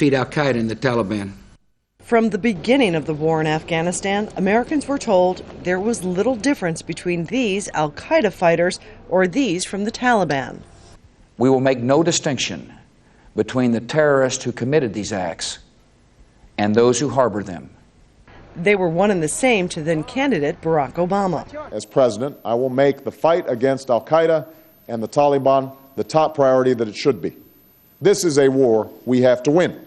defeat al-Qaeda and the Taliban. From the beginning of the war in Afghanistan, Americans were told there was little difference between these al-Qaeda fighters or these from the Taliban. We will make no distinction between the terrorists who committed these acts and those who harbor them. They were one and the same to then candidate Barack Obama. As president, I will make the fight against al-Qaeda and the Taliban the top priority that it should be. This is a war we have to win.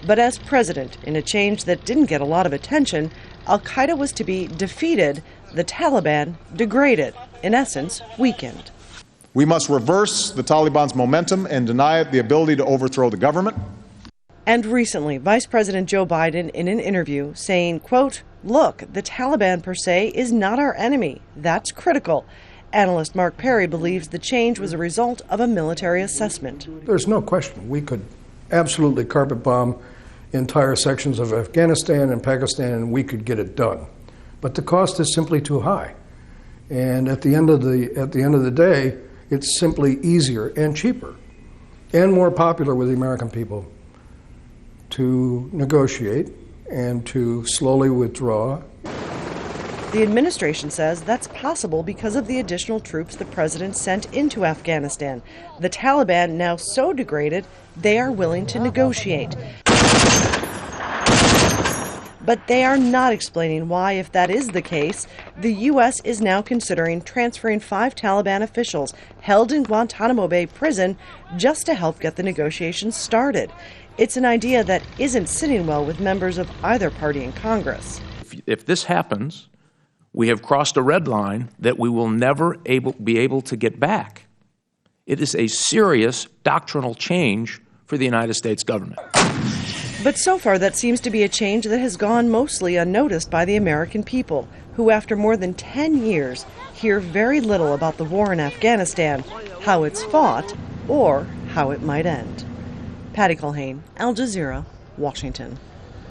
But as president, in a change that didn't get a lot of attention, al-Qaeda was to be defeated, the Taliban degraded, in essence, weakened. We must reverse the Taliban's momentum and deny it the ability to overthrow the government. And recently, Vice President Joe Biden, in an interview, saying, quote, "Look, the Taliban per se is not our enemy. That's critical." Analyst Mark Perry believes the change was a result of a military assessment. There's no question we could absolutely carpet bomb entire sections of Afghanistan and Pakistan, and we could get it done. But the cost is simply too high. And at the end of the day, it's simply easier and cheaper and more popular with the American people to negotiate and to slowly withdraw. The administration says that's possible because of the additional troops the president sent into Afghanistan. The Taliban now so degraded, they are willing to negotiate. But they are not explaining why, if that is the case, the U.S. is now considering transferring 5 Taliban officials held in Guantanamo Bay prison just to help get the negotiations started. It's an idea that isn't sitting well with members of either party in Congress. If this happens, we have crossed a red line that we will never be able to get back. It is a serious doctrinal change for the United States government. But so far, that seems to be a change that has gone mostly unnoticed by the American people, who after more than 10 years hear very little about the war in Afghanistan, how it's fought, or how it might end. Patty Culhane, Al Jazeera, Washington.